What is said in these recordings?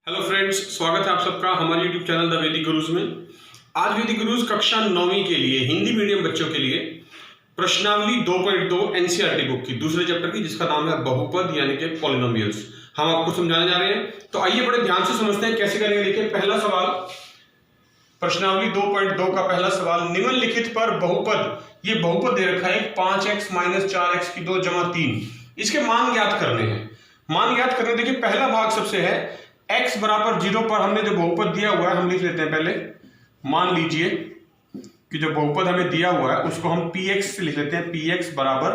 Hello friends, स्वागत है आप सबका हमारे यूट्यूब चैनल द वैदिक गुरुज में। आज वैदिक गुरुज कक्षा 9वीं के लिए हिंदी मीडियम बच्चों के लिए प्रश्नावली 2.2 एनसीईआरटी बुक की दूसरे चैप्टर की, जिसका नाम है बहुपद यानी कि पॉलिनोमियल्स, हम आपको समझाने जा रहे हैं। तो आइए बड़े ध्यान से समझते हैं कैसे करेंगे। देखिए, पहला सवाल प्रश्नावली 2.2 का पहला सवाल, निम्नलिखित पर बहुपद, ये बहुपद दे रखा है 5x - 4x की 2 + 3, इसके मान ज्ञात करने हैं। मान ज्ञात करने, देखिए पहला भाग सबसे है x बराबर 0 पर हमने जो बहुपद दिया हुआ है हम लिख लेते हैं। पहले मान लीजिए कि जो बहुपद हमें दिया हुआ है उसको हम px से लिख लेते हैं। px बराबर,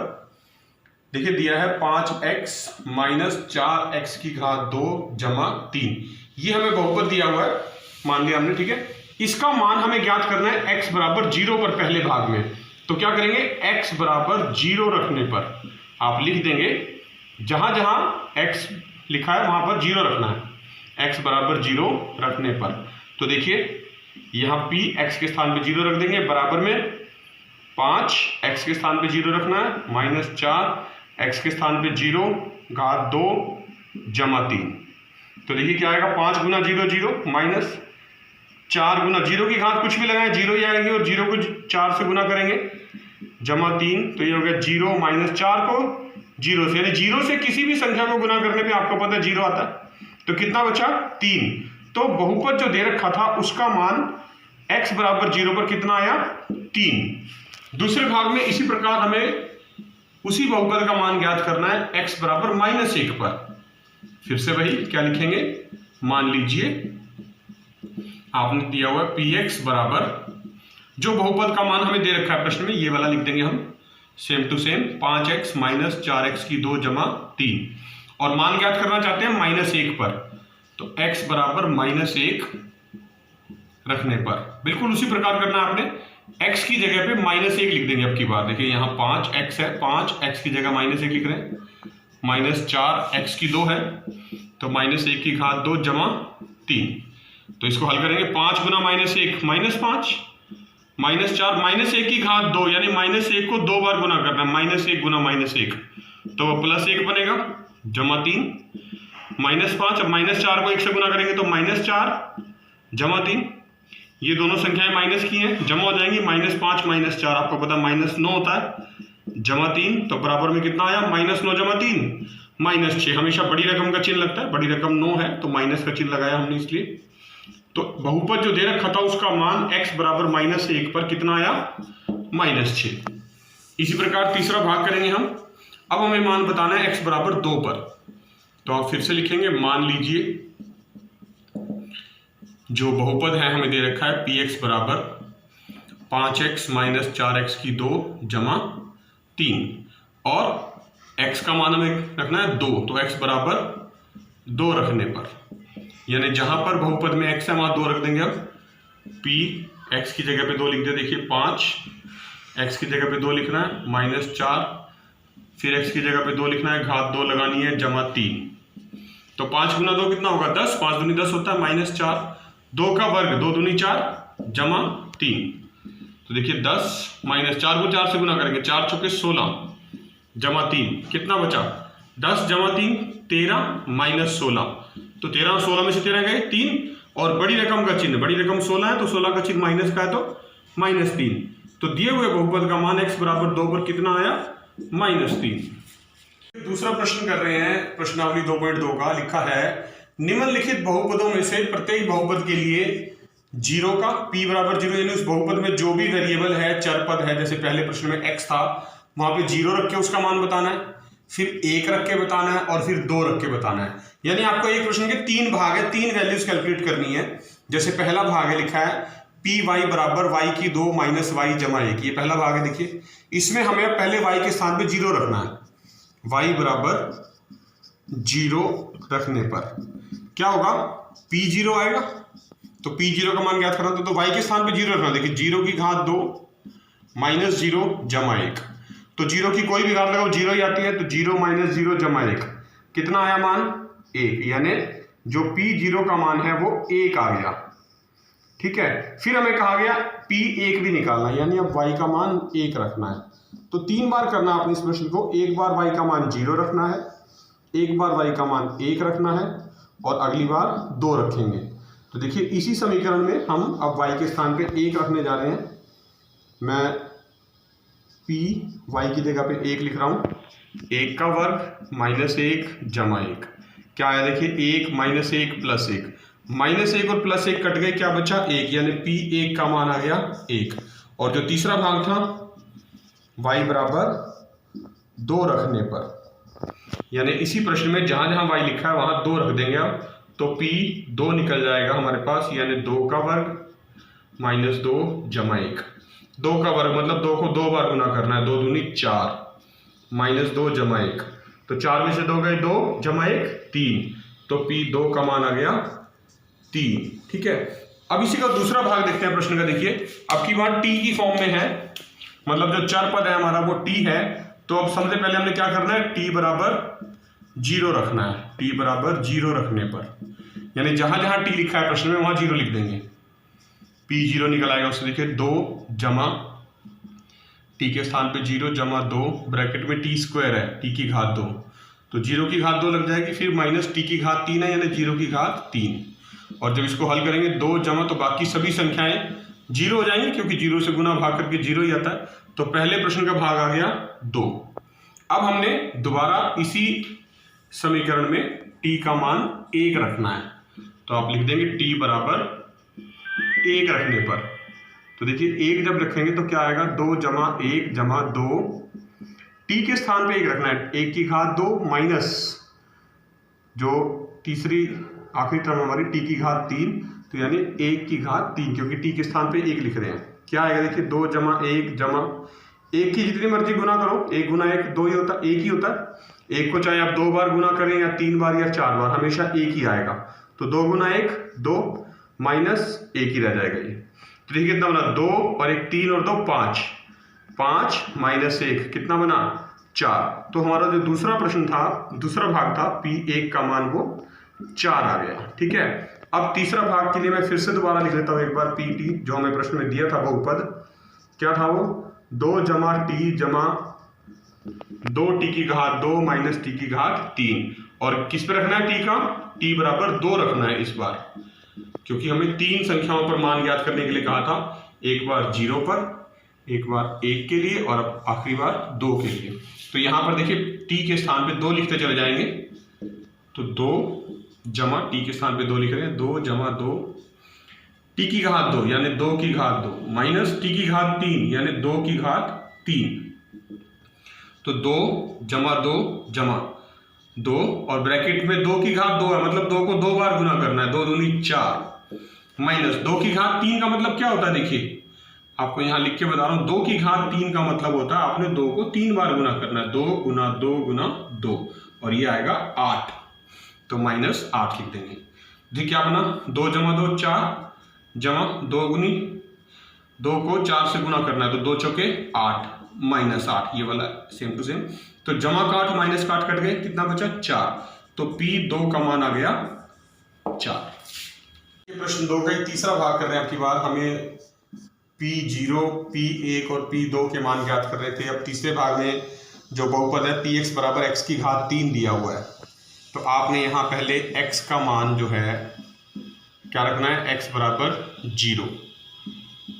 देखिए दिया है 5x - 4x की घात 2 + 3, ये हमें बहुपद दिया हुआ है, मान लिया हमने, ठीक है। इसका मान हमें ज्ञात करना है x बराबर 0 पर पहले भाग में। तो क्या करेंगे, x बराबर 0 रखने पर आप लिख देंगे, जहां जहां x लिखा है वहां पर 0 रखना है, x बराबर 0 रखने पर। तो देखिए यहाँ p x के स्थान पे 0 रख देंगे, बराबर में 5 x के स्थान पे 0 रखना है, -4 x के स्थान पे 0 घात 2 + 3। तो देखिए क्या आएगा, 5 × 0 0 -4 × 0 की घात कुछ भी लगाएं 0 ही आएगी, और 0 को 4 से गुना करेंगे +3, तो ये हो गया 0 - 4 को 0 से, यानी 0 से किसी भी संख्या को गुना करने पे आपको पता है 0 आता है। तो कितना बचा, 3। तो बहुपद जो दे रखा था उसका मान x बराबर 0 पर कितना आया, 3। दूसरे भाग में इसी प्रकार हमें उसी बहुपद का मान ज्ञात करना है x बराबर -1 पर। फिर से वही क्या लिखेंगे, मान लीजिए आपने दिया हुआ px बराबर, जो बहुपद का मान हमें दे रखा है प्रश्न में, ये वाला लिख देंगे हम same to same, 5x - 4x की 2 + 3, और मान ज्ञात करना चाहते हैं -1 पर। तो x बराबर -1 रखने पर बिल्कुल उसी प्रकार करना है आपने, x की जगह पे -1 लिख देंगे। अब की बार देखिए यहाँ 5x है, 5x की जगह -1 लिख रहे हैं, -4x की 2 है, तो -1 की घात 2 + 3। तो इसको हल करेंगे, 5 × -1 -5, -4 -1 की घात 2, यानी -1 को 2 बार गुना करना है, -1 × -1, तो +1 बनेगा +3 -5। अब -4 को 1 से गुना करेंगे तो -4 + 3, ये दोनों संख्याएं माइनस की हैं, जमा हो जाएंगी, -5 - 4 आपको पता -9 होता है, +3, तो बराबर में कितना आया, -9 + 3 -6। हमेशा बड़ी रकम का चिन्ह लगता है, बड़ी रकम 9 है तो माइनस का चिन्ह लगाया हमने इसलिए। तो बहुपद जो दे रखा था उसका मान x बराबर -1 पर कितना आया, -6। इसी प्रकार तीसरा भाग करेंगे हम। अब हमें मान बताना है x बराबर 2 पर। तो आप फिर से लिखेंगे, मान लीजिए जो बहुपद है हमें दे रखा है px बराबर 5x - 4x की 2 + 3, और x का मान हमें रखना है 2, तो x बराबर 2 रखने पर, यानी जहां पर बहुपद में x है वहां 2 रख देंगे। अब p x की जगह पे 2 लिख दिया, देखिए 5 x की जगह पे 2 लिखना है, -4, फिर x की जगह पे 2 लिखना है, घात 2 लगानी है, +3। तो 5 × 2 कितना होगा, 10, 5 दूनी 10 होता है, -4, 2 का वर्ग 2 दूनी 4 +3। तो देखिए 10 -4 को 4 से गुना करेंगे, 4 × 4 = 16 +3, कितना बचा, 10 + 3 13 - 16, तो 13 और 16 में से 13 गए 3, और बड़ी रकम का चिन्ह, बड़ी रकम 16 है तो 16 का चिन्ह माइनस का है, तो -3। तो दिए हुए बहुपद का मान x बराबर 2 पर कितना आया, -3। दूसरा प्रश्न कर रहे हैं प्रश्नावली 2.2 का, लिखा है निम्नलिखित बहुपदों में से प्रत्येक बहुपद के लिए 0 का p बराबर 0, यानी उस बहुपद में जो भी वेरिएबल है, चर पद है, जैसे पहले प्रश्न में x था, वहां पे 0 रख के उसका मान बताना है, फिर 1 रख के बताना है, और फिर 2 रख के बताना है। यानी आपको एक प्रश्न के 3 भाग है, 3 वैल्यूज कैलकुलेट करनी है। जैसे पहला भाग है, लिखा है py बराबर y की 2 - y + 1, ये पहला भाग है। देखिए इसमें हमें पहले y के स्थान पे 0 रखना है, y बराबर 0 रखने पर क्या होगा, p0 आएगा, तो p0 का मान ज्ञात करना तो y के स्थान पे 0 रखना। देखिए 0 की घात 2 -0 + 1, तो 0 की कोई भी घात लगाओ 0 ही आती है, तो 0 - 0 + 1 कितना आया मान, 1, यानी जो p0 का मान है वो 1 आ गया, ठीक है। फिर हमें कहा गया p1 भी निकालना, यानी अब y का मान 1 रखना है। तो 3 बार करना आपने इस प्रश्न को, एक बार y का मान 0 रखना है, एक बार y का मान 1 रखना है, और अगली बार 2 रखेंगे। तो देखिए इसी समीकरण में हम अब y के स्थान पे 1 रखने जा रहे हैं। मैं p y की जगह पे 1 लिख रहा हूँ। 1 का वर्ग माइनस 1 जमा 1 क्या आया देखिए 1 माइनस 1 प्लस 1, माइनस 1 और प्लस 1 कट गए, क्या बचा 1, यानी p 1 का मान आ गया 1। और जो तीसरा भाग था y बराबर 2 रखने पर, यानी इसी प्रश्न में जहां जहां y लिखा है वहां 2 रख देंगे आप, तो p 2 निकल जाएगा हमारे पास, यानी 2 का वर्ग माइनस 2 जमा 1। 2 का वर्ग मतलब 2 को 2 बार गुना करना है, 2 दूनी 4 माइनस 2 जमा 1, तो 4 में से 2 गए 2 जमा 1 3, तो p 2 का मान आ गया 3। ठीक है, अब इसी का दूसरा भाग देखते हैं प्रश्न का। देखिए अब की बार t की फॉर्म में है, मतलब जो चर पद है हमारा वो t है। तो अब सबसे पहले हमने क्या करना है, t बराबर 0 रखना है। t बराबर 0 रखने पर, यानी जहां जहां t लिखा है प्रश्न में वहां 0 लिख देंगे। p 0 निकल आएगा, उससे देखिए 2 जमा t के स्थान पे 0 जमा 2, ब्रैकेट में t स्क्वायर है, t की घात 2, तो 0 की घात 2 लग जाएगी, फिर माइनस t की घात 3 है, यानी 0 की घात 3। और जब इसको हल करेंगे 2 जमा, तो बाकी सभी संख्याएं 0 हो जाएंगी, क्योंकि 0 से गुना भाग करके 0 ही आता है। तो पहले प्रश्न का भाग आ गया 2। अब हमने दोबारा इसी समीकरण में t का मान 1 रखना है, तो आप लिख देंगे t बराबर 1 रखने पर। तो देखिए 1 जब रखेंगे तो क्या आएगा, 2 जमा 1 जमा 2, t के स्थान पे 1 रखना है, 1 की घात 2 माइनस जो तीसरी आखिरी टर्म हमारी t की घात 3, तो यानी 1 की घात 3, क्योंकि t के स्थान पे 1 लिख रहे हैं। क्या आएगा देखिए 2 जमा 1 जमा 1 की जितनी मर्जी गुना करो, 1 गुना 1 2 ही होता है, 1 ही होता है। 1 को चाहे आप 2 बार गुना करें या 3 बार या 4 बार, हमेशा 1 ही आएगा। तो 2 गुना 1 2 माइनस 1 ही रह जाएगा ये। तो देखिए कितना बना, 2 और 1 3 और 2 5, 5 माइनस 1 कितना बना 4। तो हमारा जो दूसरा प्रश्न था, दूसरा भाग था, p 1 का मान वो 4 आ गया। ठीक है, अब तीसरा भाग के लिए मैं फिर से दोबारा लिख लेता हूँ एक बार, pt जो हमें प्रश्न में दिया था बहुपद क्या था वो, 2 जमा t जमा 2t की घात 2 माइनस t की घात 3। और किस पे रखना है t का, t बराबर 2 रखना है इस बार, क्योंकि हमें 3 संख्याओं पर मान ज्ञात करने के लिए कहा था, एक बार 0 पर, एक बार 1 के लिए, और अब आखिरी बार 2 के लिए। तो यहां पर देखिए t के स्थान पे 2 लिखते चले जाएंगे, तो 2 जमा t के स्थान पे 2 लिख रहे हैं, 2 जमा 2 t की घात 2 यानी 2 की घात 2 माइनस t की घात 3 यानी 2 की घात 3, तो 2 जमा 2 जमा 2, और ब्रैकेट में 2 की घात 2 है, मतलब 2 को 2 बार गुना करना है, 2 दूनी 4 माइनस 2 की घात 3 का मतलब क्या होता है, देखिए आपको यहां लिख के बता रहा हूं, 2 की घात 3 का मतलब होता है आपने 2 को 3 बार गुना करना है, 2 गुना 2 गुना 2, और ये आएगा 8, तो माइनस 8 लिख देंगे। देखिए क्या बना, 2 जमा 2 4 जमा 2 गुनी 2 को 4 से गुना करना है, तो 2 चौके 8 माइनस 8, ये वाला सेम टू सेम। तो जमा का 8 माइनस का 8 कट गए, कितना बचा 4, तो p 2 का मान आ गया 4। ये प्रश्न 2 का ही तीसरा भाग कर रहे हैं। आपकी बार हमें p0 p1 और p2 के मान ज्ञात कर रहे थे। अब तीसरे भाग में जो बहुपद है px बराबर x की घात 3 दिया हुआ है, तो आपने यहाँ पहले x का मान जो है क्या रखना है, x बराबर 0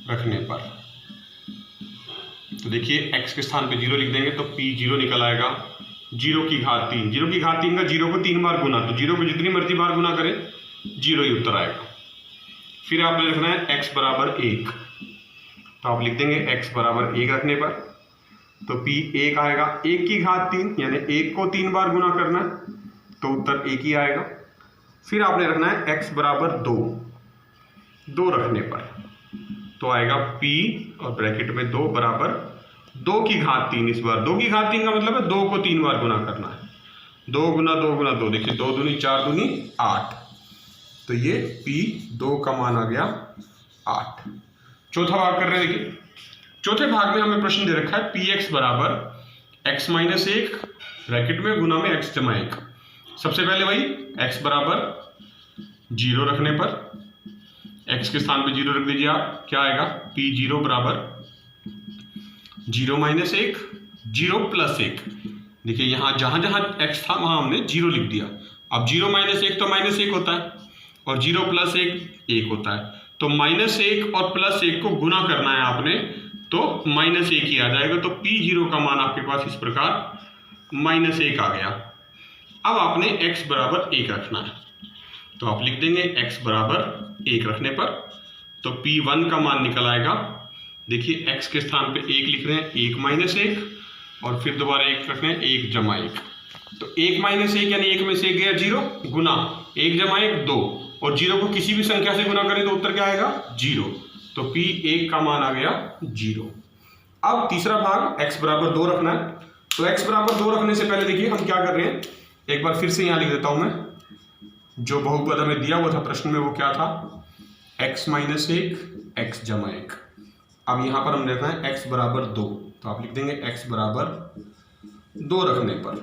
रखने पर। तो देखिए x के स्थान पे 0 लिख देंगे, तो p0 निकल आएगा 0 की घात 3, 0 की घात 3 का 0 को 3 बार गुना, तो 0 को जितनी मर्जी बार गुना करें 0 ही उत्तर आएगा। फिर आपने रखना है x बराबर 1, तो आप लिख देंगे x बराबर 1 रखने पर, तो p 1 आएगा, 1 की घात 3 यानी 1 को 3 बार गुना करना है, तो उत्तर 1 ही आएगा। फिर आपने रखना है x बराबर 2 रखने पर, तो आएगा p और ब्रैकेट में 2 बराबर 2 की घात 3, इस बार 2 की घात 3 का मतलब है 2 को 3 बार गुना करना है, 2 गुना 2 गुना 2, देखिए 2 दूनी 4 दूनी 8, तो ये p 2 का मान आ गया 8। चौथा भाग कर रहे हैं। देखिए चौथे भाग में हमें प्रश्न दे रखा है px बराबर x माइनस 1 ब्रैकेट में गुना में x जमा 1। सबसे पहले वही x बराबर 0 रखने पर, x के स्थान पे 0 रख दीजिए आप, क्या आएगा p0 बराबर 0 माइनस 1 0 प्लस 1। देखिए यहाँ जहां जहां x था वहां हमने 0 लिख दिया। अब 0 माइनस 1 तो माइनस 1 होता है और 0 प्लस 1 होता है, तो -1 और +1 को गुना करना है आपने, तो -1 ही आ जाएगा। तो P0 का मान आपके पास इस प्रकार -1 आ गया। अब आपने x बराबर 1 रखना है, तो आप लिख देंगे x बराबर 1 रखने पर तो P1 का मान निकल आएगा। देखिए x के स्थान पे 1 लिख रहे हैं, 1 माइनस 1 और फिर दोबारा 1 रख रहे हैं, 1 जमा 1, तो 1 माइनस 1 यानी 1 में से 1 गया 0 गुना 1 जमा 1 2, और 0 को किसी भी संख्या से गुना करें तो उत्तर क्या आएगा 0, तो P1 का मान आ गया 0। अब तीसरा भाग x बराबर 2 रखना है, तो x बराबर 2 रखने से पहले देखिए हम क्या कर रहे हैं, एक बार फिर से यहाँ लिख देता हूं मैं, जो बहुपद हमें दिया हुआ था प्रश्न में वो क्या था, x माइनस 1 x जमा 1। अब यहाँ पर हम लेते हैं x बराबर 2, तो आप लिख देंगे x बराबर 2 रखने पर,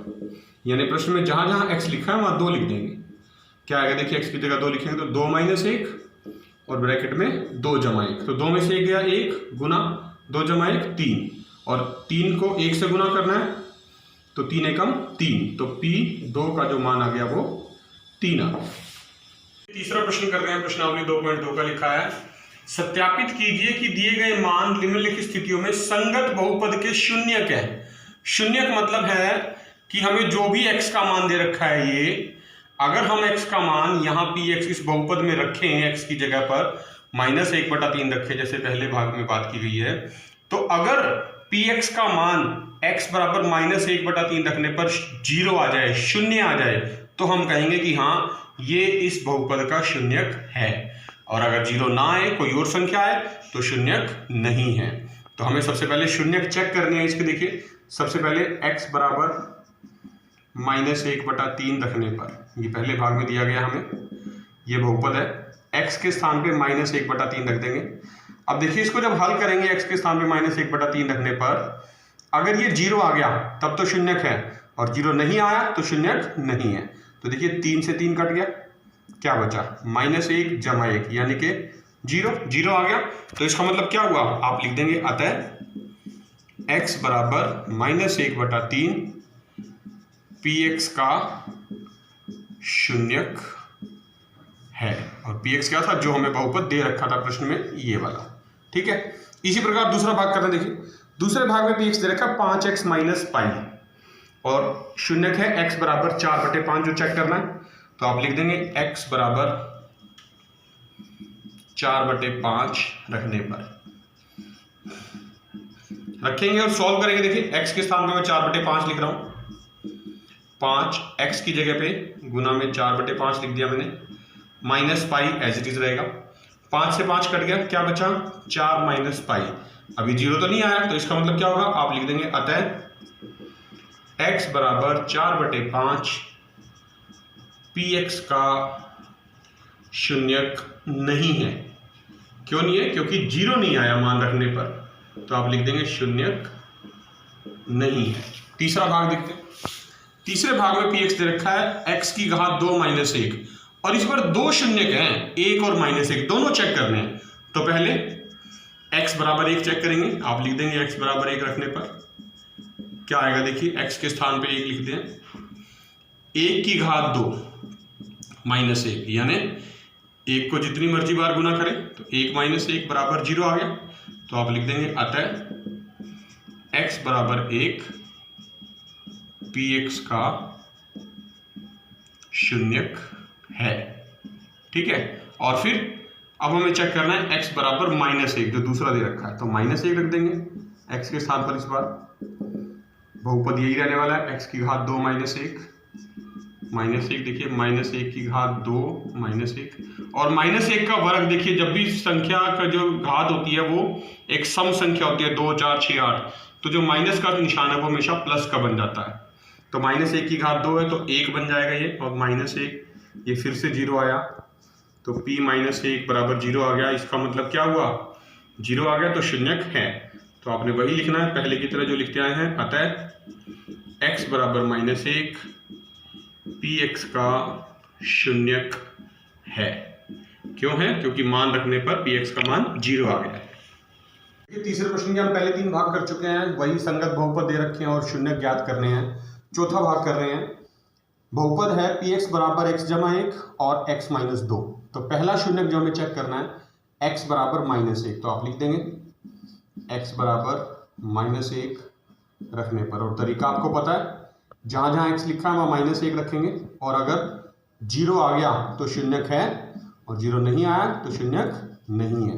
यानी प्रश्न में जहां जहां x लिखा है वहां 2 लिख देंगे। क्या आएगा देखिए, x की जगह 2 लिखेंगे तो 2 माइनस 1 और ब्रैकेट में 2 जमा 1, तो 2 में से 1 गया 1 गुना 2 जमा 1 3, और 3 को 1 से गुना करना है तो 3 एकम 3, तो P2 का जो मान आ गया वो 3 आ गया। तीसरा प्रश्न कर रहे हैं, प्रश्नावली 2.2 का लिखा है, सत्यापित कीजिए कि दिए गए मान निम्नलिखित स्थितियों में संगत बहुपद के शून्यक है। शून्यक मतलब है कि हमें जो भी x का मान दे रखा है, ये अगर हम x का मान यहाँ px इस बहुपद में रखें, x की जगह पर -1/3 रखें जैसे पहले भाग में बात की गई है, तो अगर px का मान x बराबर -1/3 रखने पर 0 आ जाए, शून्य आ जाए, तो हम कहेंगे कि हाँ ये इस बहुपद का शून्यक है। और अगर 0 ना आए, कोई और संख्या आए, तो शून्यक नहीं है। तो हमें सबसे पहले शून्यक चेक करने हैं इसके। देखिए सबसे पहले x बराबर -1/3 रखने पर, ये पहले भाग में दिया गया हमें, ये बहुपद है, x के स्थान पे -1/3 रख देंगे। अब देखिए इसको जब हल करेंगे x के स्थान पे -1/3 रखने पर, अगर ये 0 आ गया तब तो शून्यक है, और 0 नहीं आया तो शून्यक नहीं है। तो देखिए 3 से 3 कट गया, क्या बचा -1 जमा 1 यानी कि 0 आ गया। तो इसका मतलब क्या हुआ, आप लिख देंगे अतः x बराबर -1/3 px का शून्यक है। और px क्या था, जो हमें बहुपद दे रखा था प्रश्न में, ये वाला। ठीक है, इसी प्रकार दूसरा भाग करना। देखिए दूसरे भाग में px दे रखा 5x माइनस पाई और शून्यक है x बराबर 4/5, जो चेक करना है, तो आप लिख देंगे x बराबर 4/5 रखने पर रखेंगे और सॉल्व करेंगे। देखिए x के स्थान पे मैं 4/5 लिख रहा हूं, 5 x की जगह पे गुना में 4/5 लिख दिया मैंने, minus pi as it is रहेगा, 5 से 5 कट गया, क्या बचा 4 माइनस पाई। अभी 0 तो नहीं आया, तो इसका मतलब क्या होगा, आप लिख देंगे अतः x बराबर 4/5 px का शून्यक नहीं है। क्यों नहीं है, क्योंकि 0 नहीं आया मान रखने पर, तो आप लिख देंगे शून्यक नहीं है। तीसरा भाग देखते हैं। तीसरे भाग में px दे रखा है x की घात 2 माइनस 1, और इस पर 2 शून्यक हैं, 1 और -1, दोनों चेक करने हैं। तो पहले x बराबर 1 चेक करेंगे, आप लिख देंगे x बराबर 1 रखने पर क्या आएगा, देखिए x के स्थान पे 1 लिख दें, 1 की घात 2 माइनस 1 यानी 1 को जितनी मर्जी बार गुना करें तो 1 माइनस 1 बराबर 0 आ गया। तो आप लिख देंगे अतः x बराबर 1 px का शून्यक है। ठीक है, और फिर अब हमें चेक करना है x बराबर -1 जो दूसरा दे रखा है, तो -1 रख देंगे x के स्थान पर। इस बार बहुपद यही रहने वाला है, x की घात 2 माइनस 1 देखिए -1 की घात 2 -1, और -1 का वर्ग देखिए, जब भी संख्या का जो घात होती है वो एक सम संख्या होती है, 2 4 6 8, तो जो माइनस का निशान है वो हमेशा प्लस का बन जाता है। तो -1 की घात 2 है तो 1 बन जाएगा ये, और -1 ये फिर से 0 आया, तो p -1 बराबर 0 आ गया। इसका मतलब क्या हुआ, 0 आ गया तो शून्यक है। तो आपने वही लिखना है पहले की तरह जो लिखते आए हैं, अतः x बराबर -1 px का शून्यक है। क्यों है, क्योंकि मान रखने पर px का मान 0 आ गया है। तीसरे प्रश्न के हम पहले 3 भाग कर चुके हैं, वही संगत बहुपद दे रखे हैं और शून्यक ज्ञात करने हैं। चौथा भाग कर रहे हैं, बहुपद है पी एक्स बराबर एक्स जमा एक और एक्स माइनस दो। तो पहला शून्यक जो हमें चेक करना है एक्स बराबर माइनस एक, तो आप लिख देंगे एक्स बराबर माइनस एक रखने पर, और तरीका आपको पता है, जहां जहां एक्स लिखा है वहां माइनस एक रखेंगे, और अगर जीरो आ गया तो शून्यक है और जीरो नहीं आया तो शून्यक नहीं है।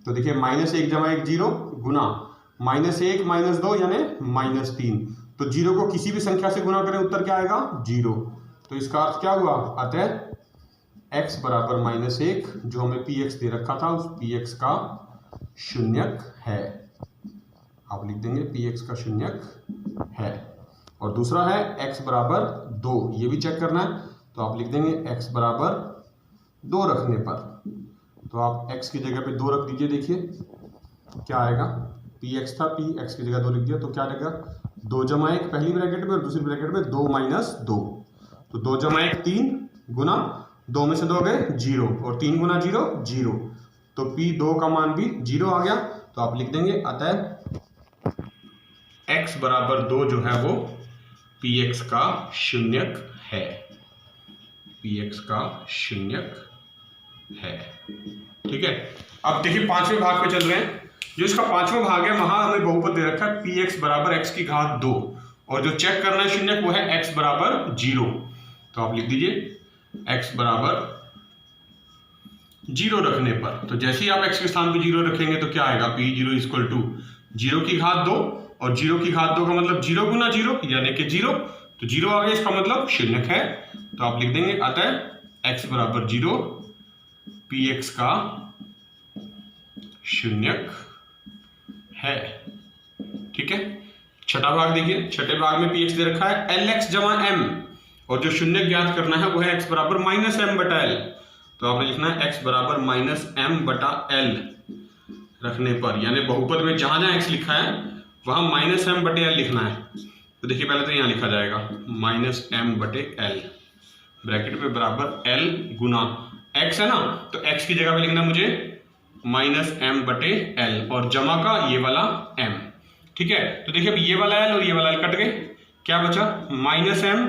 तो देखिए माइनस एक जमा एक जीरो गुना माइनस एक माइनस दो यानी माइनस तीन। तो जीरो को किसी भी संख्या से गुना करें उत्तर क्या आएगा जीरो। तो इसका अर्थ क्या हुआ, अतः एक्स बराबर माइनस एक जो हमें पी एक्स दे रखा था उस पी एक्स का शून्यक है। आप लिख देंगे पी एक्स का शून्यक है। और दूसरा है एक्स बराबर दो, ये भी चेक करना है, तो आप लिख देंगे एक्स बराबर दो रखने पर, तो आप x की जगह पे दो रख दीजिए। देखिए क्या आएगा, पी एक्स था, पी एक्स की जगह दो लिख दिया, तो क्या आएगा दो जमा एक पहली ब्रैकेट में और दूसरी ब्रैकेट में दो माइनस दो। तो दो जमा एक तीन गुना दो में से दो गए जीरो और तीन गुना जीरो जीरो, तो पी दो का मान भी जीरो आ गया। तो आप लिख देंगे अतः x बराबर दो जो है वो पी एक्स का शून्यक है, पी एक्स का शून्यक है। ठीक है, अब देखिए पांचवें भाग पे चल रहे हैं। जो इसका पांचवा भाग है वहां हमें बहुपद दे रखा है पी एक्स बराबर एक्स की घात दो, और जो चेक करना है शून्यक वो है एक्स बराबर जीरो। तो आप लिख दीजिए एक्स बराबर जीरो रखने पर, तो जैसे ही आप एक्स के स्थान पे जीरो रखेंगे तो क्या आएगा, P zero equal to zero की घात दो, और जीरो की घात दो का मतलब जीरो गुना जीरो यानी कि जीरो, तो जीरो आ गया, इसका मतलब शून्यक है। तो आप लिख देंगे अतः एक्स बराबर जीरो पी एक्स का शून्यक है। ठीक है, छठा भाग देखिए, छठे भाग में पी एक्स दे रखा है एल एक्स जमा एम, और जो शून्यक ज्ञात करना है वो है एक्स बराबर माइनस एम बटा एल। तो आपने लिखना है एक्स बराबर माइनस एम बटा एल रखने पर, यानी बहुपद में जहां जहां एक्स लिखा है वहां माइनस एम बटे एल लिखना है। तो देखिए पहले तो यहां लिखा जाएगा माइनस एम बटे एल ब्रैकेट में बराबर एल गुना एक्स है ना, तो एक्स की जगह पे लिखना मुझे माइनस एम बटे एल और जमा का ये वाला एम। ठीक है, तो देखिए अब ये वाला एल और ये वाला एल कट गए, क्या बचा माइनस एम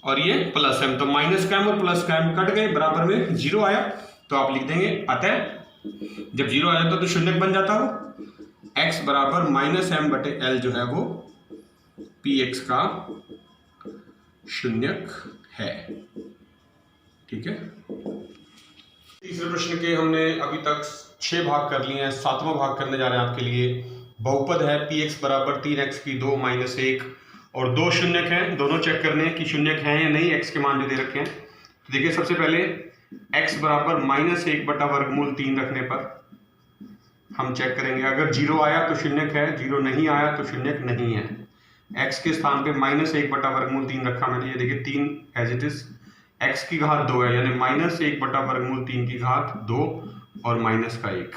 और ये प्लस एम, तो माइनस का एम और प्लस का एम कट गए, बराबर में जीरो आया। तो आप लिख देंगे अतः जब जीरो आ जाता तो शून्यक बन जाता हो, एक्स बराबर माइनस एम बटे एल जो है वो पी एक्स का शून्यक है। ठीक है, तीसरे प्रश्न के हमने अभी तक 6 भाग कर लिए हैं, 7वां भाग करने जा रहे हैं आपके लिए। बहुपद है पी एक्स बराबर 3x की 2 माइनस 1, और दो शून्यक हैं, दोनों चेक करने हैं कि शून्यक हैं या नहीं, x के मान जो दे रखे हैं। तो देखिए सबसे पहले x बराबर माइनस 1 बटा वर्गमूल 3 रखने पर हम चेक करेंगे, अगर जीरो आया तो शून्यक है, जीरो नहीं आया तो शून्यक नहीं है। x के स्थान पे माइनस 1 बटा वर्गमूल 3 रखा मैंने, ये देखिए 3 एज इट इज, x की घात 2 है यानी माइनस 1 बटा वर्गमूल 3 की घात 2 और माइनस का 1।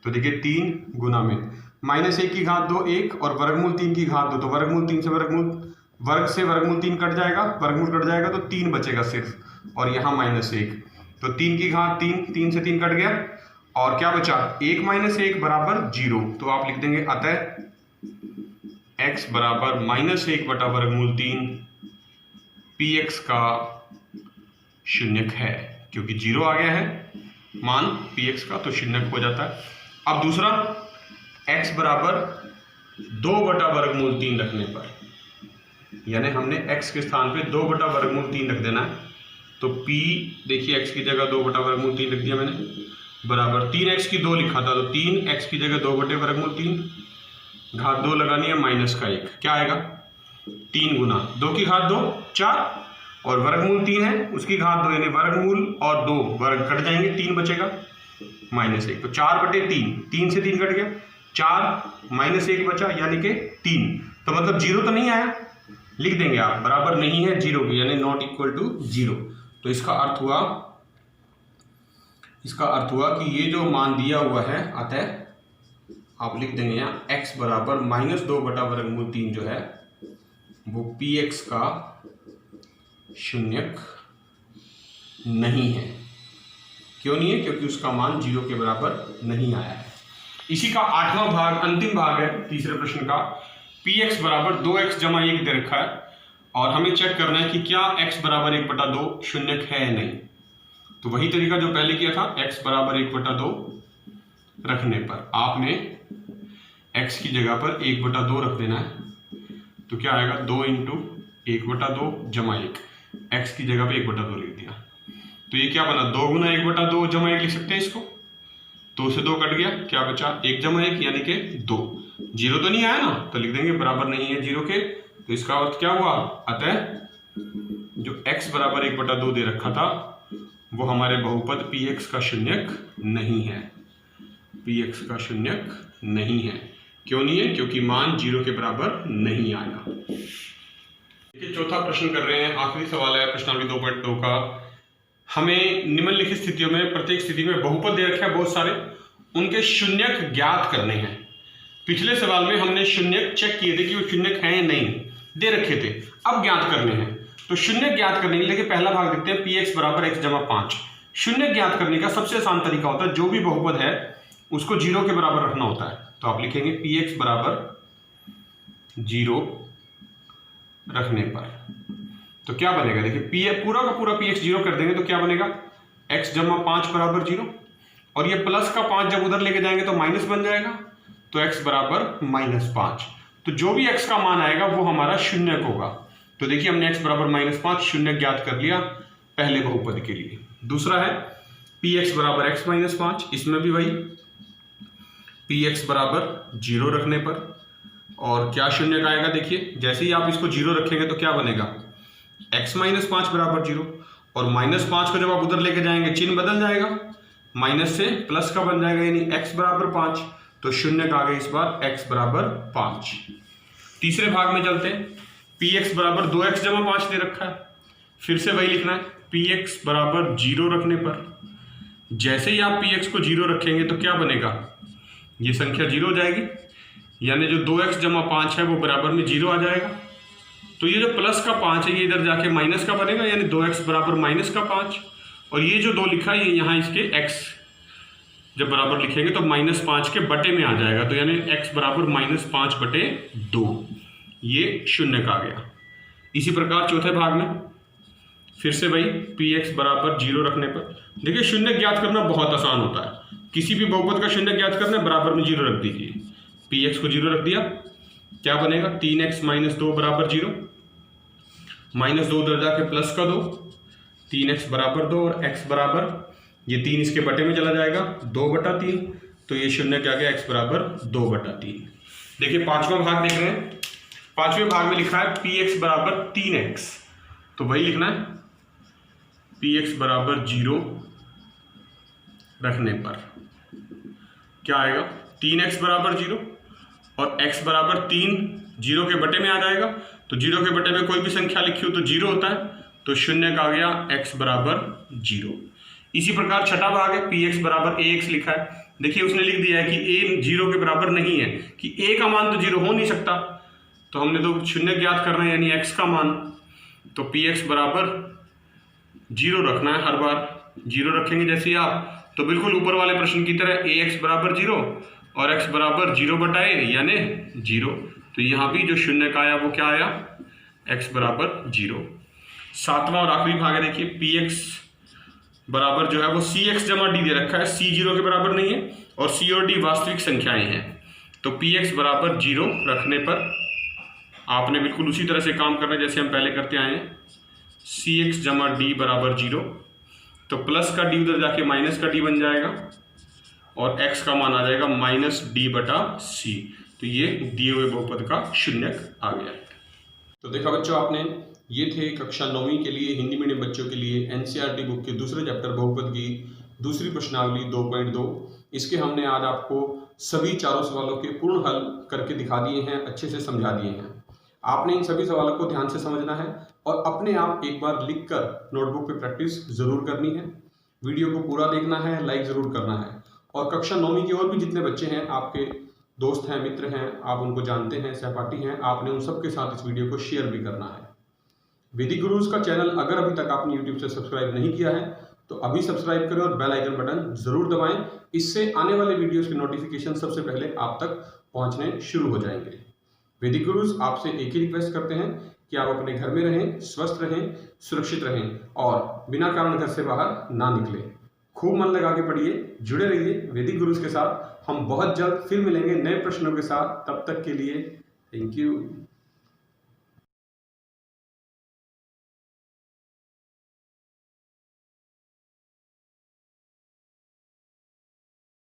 तो देखिए 3 गुना में माइनस 1 की घात 2 1 और वर्गमूल 3 की घात 2, तो वर्गमूल 3 से वर्गमूल 3 कट जाएगा, वर्गमूल कट जाएगा तो 3 बचेगा सिर्फ, और यहाँ माइनस 1, तो 3 की घात 3, 3 से 3 कट गया, और क्या बचा 1 माइनस 1 बराबर 0। तो आप लिख देंगे अतः x बराबर माइनस 1 बटा वर्गमूल 3 पी एक्स का शून्यक है, क्योंकि जीरो आ गया है मान पी एक्स का, तो शून्यक हो जाता है। अब दूसरा x बराबर 2 बटा वर्गमूल 3 रखने पर, यानी हमने x के स्थान पे 2 बटा वर्गमूल 3 रख देना है। तो p देखिए x की जगह 2 बटा वर्गमूल 3 रख दिया मैंने, बराबर 3x की 2 लिखा था तो 3x की जगह 2 बटे वर्गमूल 3, घात 2 लगानी है माइनस का 1, क्या आएगा 3 गुना 2 की घात 2 4, और वर्गमूल 3 है उसकी घात 2 यानी वर्गमूल और 2 वर्ग कट जाएंगे, 3 बचेगा माइनस 1, तो 4 बटे 3, 3 से 3 कट गया, 4 माइनस 1 बचा यानी कि 3, तो मतलब जीरो तो नहीं आया, लिख देंगे आप बराबर नहीं है जीरो की, यानी नॉट इक्वल टू जीरो। तो इसका अर्थ हुआ कि ये जो मान दिया हुआ है, अतः आप लिख देंगे यहाँ x बराबर माइनस 2 बटा वर्गमूल 3 जो है वो पी एक्स का शून्यक नहीं है। क्यों नहीं है? क्योंकि उसका मान जीरो के बराबर नहीं आया है। इसी का 8वां भाग अंतिम भाग है तीसरे प्रश्न का। पी एक्स बराबर 2x जमा 1 दे रखा है, और हमें चेक करना है कि क्या x बराबर 1/2 शून्यक है या नहीं। तो वही तरीका जो पहले किया था, x बराबर 1/2 रखने पर आपने x की जगह पर 1/2 रख देना है। तो क्या आएगा, 2 इंटू 1/2 जमा 1, x की जगह पे 1/2 लिख दिया। तो ये क्या बना, 2 गुना 1/2 जमा 1 लिख सकते हैं इसको। 2 से 2 कट गया, क्या बचा, 1 जमा 1 यानी कि 2। जीरो तो नहीं आया ना, तो लिख देंगे बराबर नहीं है जीरो के। तो इसका अर्थ क्या हुआ, अतः जो x बराबर 1/2 दे रखा था वो हमारे बहुपद px का शून्यक नहीं है, px का शून्यक नहीं है। क्यों नहीं है, क्योंकि मान 0 के बराबर नहीं आया। देखिए चौथा प्रश्न कर रहे हैं, आखिरी सवाल है प्रश्नावली 2.2 का। हमें निम्नलिखित स्थितियों में प्रत्येक स्थिति में बहुपद दे रखे हैं बहुत सारे, उनके शून्यक ज्ञात करने हैं। पिछले सवाल में हमने शून्यक चेक किए थे कि वो शून्यक हैं या नहीं, दे रखे थे, अब ज्ञात करने हैं। तो शून्य ज्ञात करने के लिए पहला भाग देखते हैं, px बराबर x जमा 5। शून्य ज्ञात करने का सबसे आसान तरीका होता है, जो भी बहुपद है उसको 0 के बराबर रखना होता है। तो आप लिखेंगे px बराबर 0 रखने पर तो क्या बनेगा, देखिए पूरा का पूरा px 0 कर देंगे तो क्या बनेगा, x जमा 5 बराबर 0, और ये प्लस का 5 जब उधर लेके जाएंगे तो माइनस बन जाएगा, तो x बराबर -5। तो जो भी x का मान आएगा वो हमारा शून्यक होगा। तो देखिए हमने x बराबर -5 शून्यक ज्ञात कर लिया पहले बहुपद के लिए। दूसरा है px बराबर x - 5, इसमें भी वही px बराबर 0 रखने पर, और क्या शून्यक आएगा, देखिए जैसे ही आप इसको 0 रखेंगे तो क्या बनेगा, x - 5 बराबर 0, और -5 को जब आप उधर लेके जाएंगे चिन्ह बदल जाएगा, माइनस से प्लस का बन जाएगा, यानी x बराबर 5। तो शून्यक आ गए इस बार x बराबर 5। तीसरे भाग में चलते हैं, px बराबर 2x जमा 5 दे रखा है, फिर से वही लिखना है, px बराबर 0 रखने पर जैसे ही आप px को 0 रखेंगे तो क्या बनेगा, ये संख्या 0 हो जाएगी, यानी जो 2x जमा 5 है वो बराबर में 0 आ जाएगा। तो ये जो प्लस का 5 है ये इधर जाके माइनस का बनेगा, यानी 2x बराबर -5, और ये जो 2 लिखा है ये यहाँ इसके x जब बराबर लिखेंगे तो -5 के बटे में आ जाएगा, तो यानी x बराबर -5/2, ये शून्यक आ गया। इसी प्रकार चौथे भाग में फिर से वही px बराबर 0 रखने पर, देखिए शून्य ज्ञात करना बहुत आसान होता है, किसी भी बहुपद का शून्य ज्ञात करना है बराबर में 0 रख दीजिए। px को 0 रख दिया, क्या बनेगा, 3x - 2 बराबर 0, -2 उधर जाके प्लस का 2, 3x बराबर 2, और x बराबर ये 3 इसके बटे में चला जाएगा 2/3, तो ये शून्य क्या गया, x बराबर 2/3। देखिए पांचवा भाग देख रहे हैं, पांचवें भाग में लिखा है px बराबर 3x, तो वही लिखना है, px बराबर 0 रखने पर क्या आएगा, 3x बराबर 0 और x बराबर 3 0 के बटे में आ जाएगा, तो 0 के बटे में कोई भी संख्या लिखी हो तो 0 होता है, तो शून्य का आ गया x बराबर 0। इसी प्रकार छठा भाग है, px बराबर ax लिखा है, देखिए उसने लिख दिया है कि a 0 के बराबर नहीं है, कि a का मान तो 0 हो नहीं सकता, तो हमने तो शून्य ज्ञात करना है यानी x का मान, तो px बराबर 0 रखना है, हर बार 0 रखेंगे जैसे ही आप, तो बिल्कुल ऊपर वाले प्रश्न की तरह ax बराबर 0 और x बराबर 0/a यानी 0, तो यहाँ भी जो शून्य का आया वो क्या आया, x बराबर 0। सातवां और आखिरी भाग है, देखिए px बराबर जो है वो cx जमा d दे रखा है, c 0 के बराबर नहीं है और c और d वास्तविक संख्याएं हैं, तो px बराबर 0 रखने पर आपने बिल्कुल उसी तरह से काम करना है जैसे हम पहले करते आए हैं, cx जमा d बराबर 0, तो प्लस का d उधर जाके माइनस का d बन जाएगा और x का मान आ जाएगा -d/c, तो ये दिए हुए बहुपद का शून्यक आ गया। तो देखा बच्चों आपने, ये थे कक्षा 9वीं के लिए हिंदी मीडियम बच्चों के लिए एनसीईआरटी बुक के दूसरे चैप्टर बहुपद की दूसरी प्रश्नावली 2.2। इसके हमने आज आपको सभी चारों सवालों के पूर्ण हल करके दिखा दिए हैं, अच्छे से समझा दिए हैं। आपने इन सभी सवालों को ध्यान से समझना है और अपने आप एक बार लिखकर नोटबुक पे प्रैक्टिस जरूर करनी है। वीडियो को पूरा देखना है, लाइक जरूर करना है, और कक्षा 9वीं के और भी जितने बच्चे हैं, आपके दोस्त हैं, मित्र हैं, आप उनको जानते हैं, सहपाठी हैं, आपने उन सबके साथ इस वीडियो को शेयर भी करना है। वैदिक गुरुज का चैनल अगर अभी तक आपने यूट्यूब से सब्सक्राइब नहीं किया है तो अभी सब्सक्राइब करें और बेल आइकन बटन जरूर दबाएं, इससे आने वाले वीडियोस के नोटिफिकेशन सबसे पहले आप तक पहुंचने शुरू हो जाएंगे। वैदिक गुरुज आपसे एक ही रिक्वेस्ट करते हैं कि आप अपने घर में रहें, स्वस्थ रहें, सुरक्षित रहें और बिना कारण घर से बाहर ना निकलें। खूब मन लगा के पढ़िए, जुड़े रहिए वैदिक गुरुज के साथ। हम बहुत जल्द फिर मिलेंगे नए प्रश्नों के साथ। तब तक के लिए थैंक यू।